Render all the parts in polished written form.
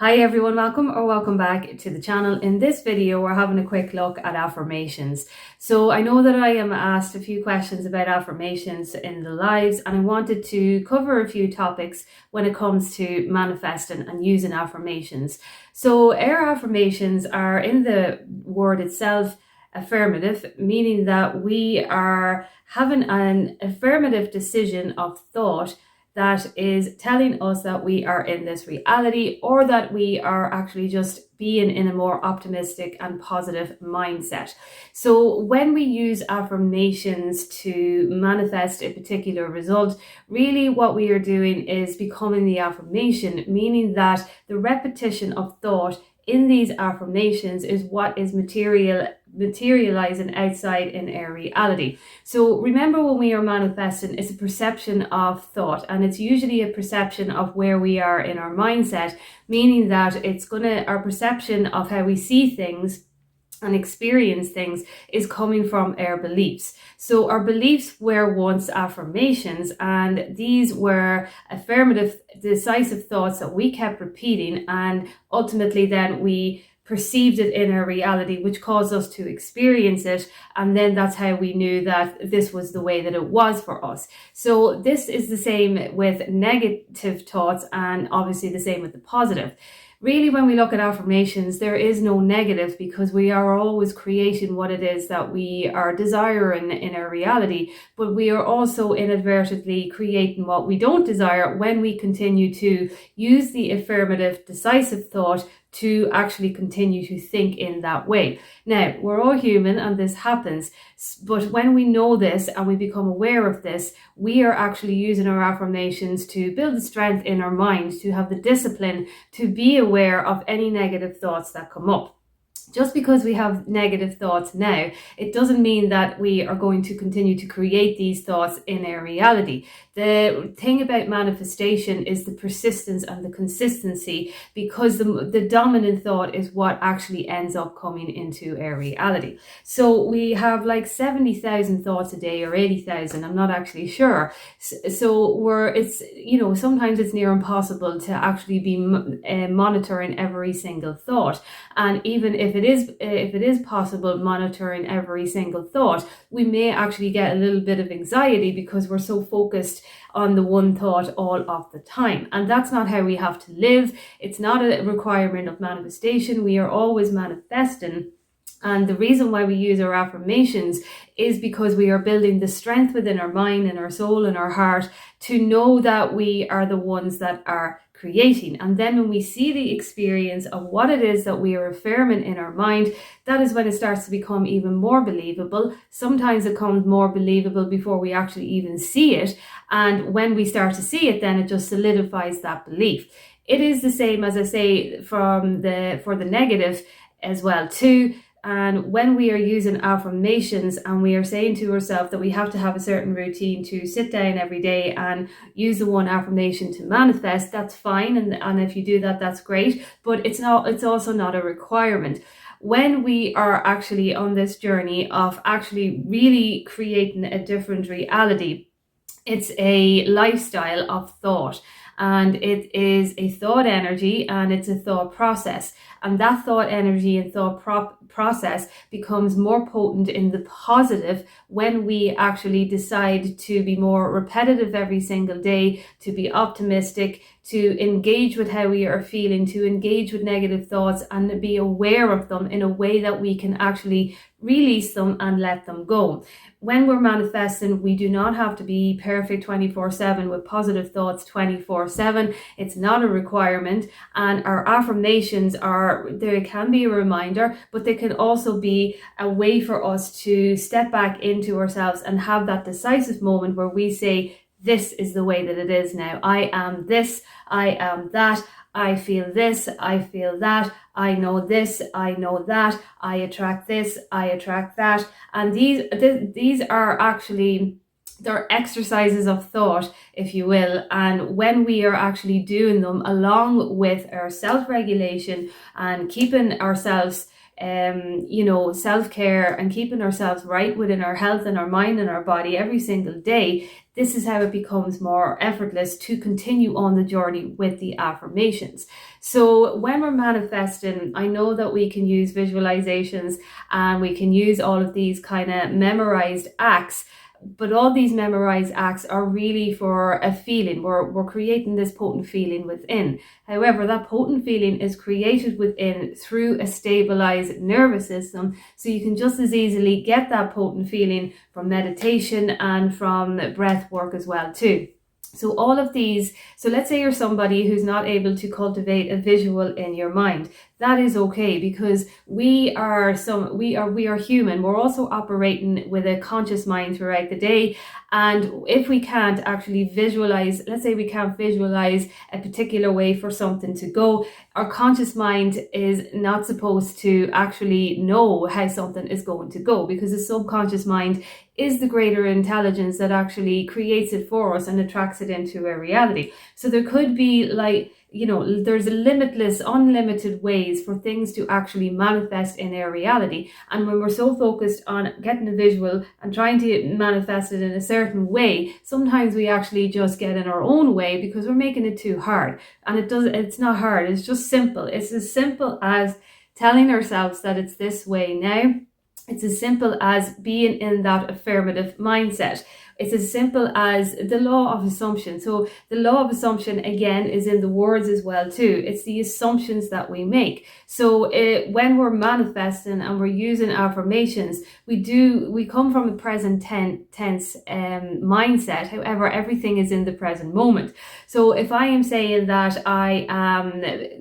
Hi everyone, welcome back to the channel. In this video, we're having a quick look at affirmations. So I know that I am asked a few questions about affirmations in the lives, and I wanted to cover a few topics when it comes to manifesting and using affirmations. So our affirmations are, in the word itself, affirmative, meaning that we are having an affirmative decision of thought that is telling us that we are in this reality, or that we are actually just being in a more optimistic and positive mindset. So when we use affirmations to manifest a particular result, really what we are doing is becoming the affirmation, meaning that the repetition of thought in these affirmations is what is materializing outside in our reality. So remember, when we are manifesting, it's a perception of thought, and it's usually a perception of where we are in our mindset, meaning that our perception of how we see things and experience things is coming from our beliefs. So our beliefs were once affirmations, and these were affirmative, decisive thoughts that we kept repeating, and ultimately then we perceived it in our reality, which caused us to experience it, and then that's how we knew that this was the way that it was for us. So this is the same with negative thoughts, and obviously the same with the positive. Really, when we look at affirmations, there is no negative, because we are always creating what it is that we are desiring in our reality, but we are also inadvertently creating what we don't desire when we continue to use the affirmative, decisive thought to actually continue to think in that way. Now, we're all human and this happens, but when we know this and we become aware of this, we are actually using our affirmations to build the strength in our mind, to have the discipline to be aware of any negative thoughts that come up. Just because we have negative thoughts now, it doesn't mean that we are going to continue to create these thoughts in our reality. The thing about manifestation is the persistence and the consistency, because the dominant thought is what actually ends up coming into our reality. So we have like 70,000 thoughts a day, or 80,000, I'm not actually sure. So sometimes it's near impossible to actually be monitoring every single thought. And even if it is possible monitoring every single thought, we may actually get a little bit of anxiety because we're so focused on the one thought all of the time. And that's not how we have to live. It's not a requirement of manifestation. We are always manifesting. And the reason why we use our affirmations is because we are building the strength within our mind and our soul and our heart to know that we are the ones that are creating. And then when we see the experience of what it is that we are affirming in our mind, that is when it starts to become even more believable. Sometimes it becomes more believable before we actually even see it. And when we start to see it, then it just solidifies that belief. It is the same, as I say, for the negative as well too. And when we are using affirmations and we are saying to ourselves that we have to have a certain routine to sit down every day and use the one affirmation to manifest, that's fine. And if you do that, that's great. But it's also not a requirement. When we are actually on this journey of actually really creating a different reality, it's a lifestyle of thought. And it is a thought energy, and it's a thought process. And that thought energy and thought process becomes more potent in the positive when we actually decide to be more repetitive every single day, to be optimistic, to engage with how we are feeling, to engage with negative thoughts and be aware of them in a way that we can actually release them and let them go. When we're manifesting, we do not have to be perfect 24/7 with positive thoughts 24/7. It's not a requirement. And our affirmations they can be a reminder, but they can also be a way for us to step back into ourselves and have that decisive moment where we say, this is the way that it is now. I am this, I am that. I feel this, I feel that, I know this, I know that, I attract this, I attract that. And these are actually, they're exercises of thought, if you will. And when we are actually doing them along with our self-regulation and keeping ourselves self-care and keeping ourselves right within our health and our mind and our body every single day, this is how it becomes more effortless to continue on the journey with the affirmations. So when we're manifesting, I know that we can use visualizations and we can use all of these kind of memorized acts, but all these memorized acts are really for a feeling. We're creating this potent feeling within. However, that potent feeling is created within through a stabilized nervous system. So you can just as easily get that potent feeling from meditation and from breath work as well too. So all of these, so let's say you're somebody who's not able to cultivate a visual in your mind. That is okay, because we are human. We're also operating with a conscious mind throughout the day. And if we can't actually visualize, let's say we can't visualize a particular way for something to go, our conscious mind is not supposed to actually know how something is going to go, because the subconscious mind is the greater intelligence that actually creates it for us and attracts it into a reality. So there could be there's unlimited ways for things to actually manifest in our reality. And when we're so focused on getting a visual and trying to manifest it in a certain way, sometimes we actually just get in our own way because we're making it too hard. And it's not hard, it's just simple. It's as simple as telling ourselves that it's this way now. It's as simple as being in that affirmative mindset. It's as simple as the law of assumption. So the law of assumption, again, is in the words as well too. It's the assumptions that we make. So when we're manifesting and we're using affirmations, we come from a present tense mindset. However, everything is in the present moment. So if I am saying that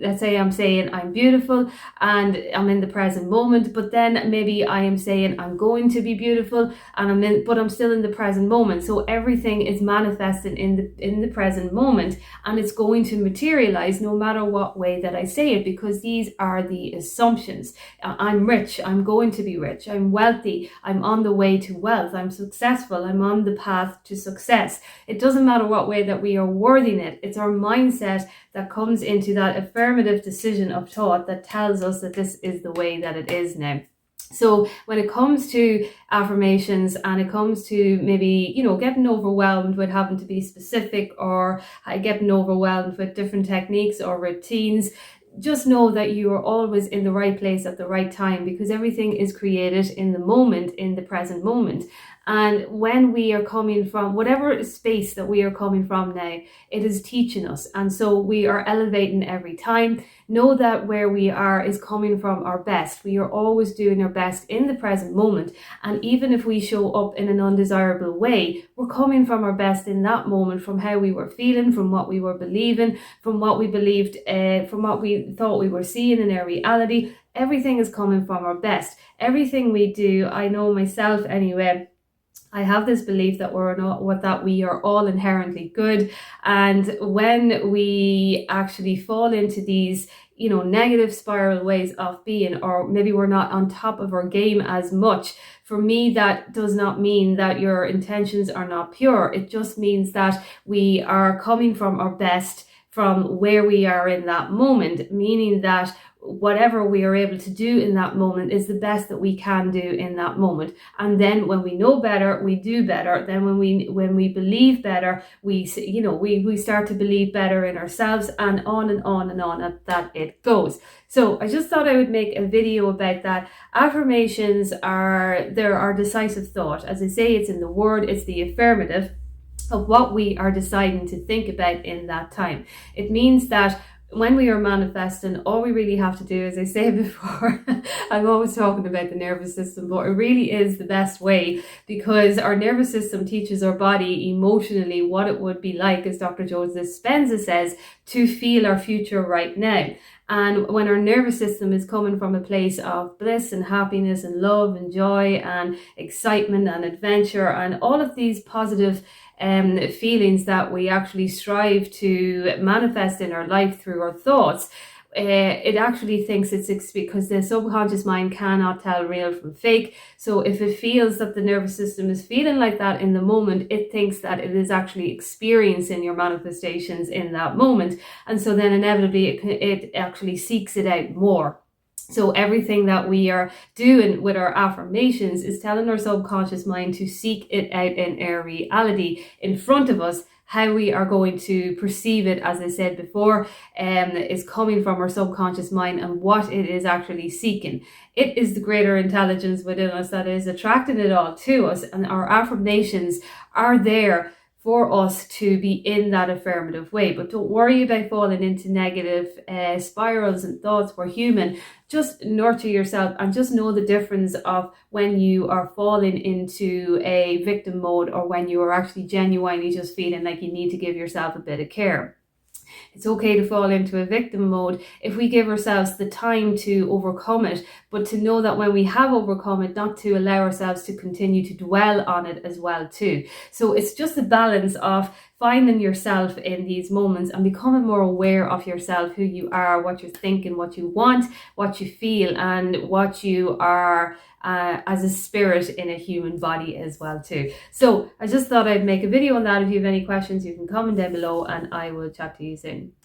let's say I'm saying I'm beautiful and I'm in the present moment, but then maybe I am saying I'm going to be beautiful but I'm still in the present moment. So everything is manifesting in the present moment, and it's going to materialize no matter what way that I say it, because these are the assumptions. I'm rich, I'm going to be rich, I'm wealthy, I'm on the way to wealth, I'm successful, I'm on the path to success. It doesn't matter what way that we are wording it. It's our mindset that comes into that affirmative decision of thought that tells us that this is the way that it is now. So when it comes to affirmations and it comes to maybe, getting overwhelmed with having to be specific or getting overwhelmed with different techniques or routines, just know that you are always in the right place at the right time, because everything is created in the moment, in the present moment. And when we are coming from whatever space that we are coming from now, it is teaching us. And so we are elevating every time. Know that where we are is coming from our best. We are always doing our best in the present moment. And even if we show up in an undesirable way, we're coming from our best in that moment, from how we were feeling, from what we were believing, from what we believed, from what we thought we were seeing in our reality. Everything is coming from our best. Everything we do, I know myself anyway, I have this belief that we are all inherently good. And when we actually fall into these, negative spiral ways of being, or maybe we're not on top of our game as much, for me, that does not mean that your intentions are not pure. It just means that we are coming from our best from where we are in that moment, meaning that whatever we are able to do in that moment is the best that we can do in that moment. And then when we know better, we do better. Then when we believe better, we start to believe better in ourselves, and on and on and on that it goes. So I just thought I would make a video about that. Affirmations are decisive thought. As I say, it's in the word, it's the affirmative of what we are deciding to think about in that time. It means that when we are manifesting, all we really have to do, as I say before, I'm always talking about the nervous system, but it really is the best way, because our nervous system teaches our body emotionally what it would be like, as Dr. Joe Dispenza says, to feel our future right now. And when our nervous system is coming from a place of bliss and happiness and love and joy and excitement and adventure and all of these positive feelings that we actually strive to manifest in our life through our thoughts, it actually thinks it's because the subconscious mind cannot tell real from fake. So if it feels that the nervous system is feeling like that in the moment, it thinks that it is actually experiencing your manifestations in that moment. And so then inevitably it actually seeks it out more. So everything that we are doing with our affirmations is telling our subconscious mind to seek it out in our reality in front of us. How we are going to perceive it, as I said before, is coming from our subconscious mind and what it is actually seeking. It is the greater intelligence within us that is attracting it all to us, and our affirmations are there for us to be in that affirmative way. But don't worry about falling into negative spirals and thoughts. We're human. Just nurture yourself and just know the difference of when you are falling into a victim mode or when you are actually genuinely just feeling like you need to give yourself a bit of care. It's okay to fall into a victim mode if we give ourselves the time to overcome it, but to know that when we have overcome it, not to allow ourselves to continue to dwell on it as well too. So it's just a balance of finding yourself in these moments and becoming more aware of yourself, who you are, what you're thinking, what you want, what you feel, and what you are as a spirit in a human body as well too. So I just thought I'd make a video on that. If you have any questions, you can comment down below and I will chat to you soon.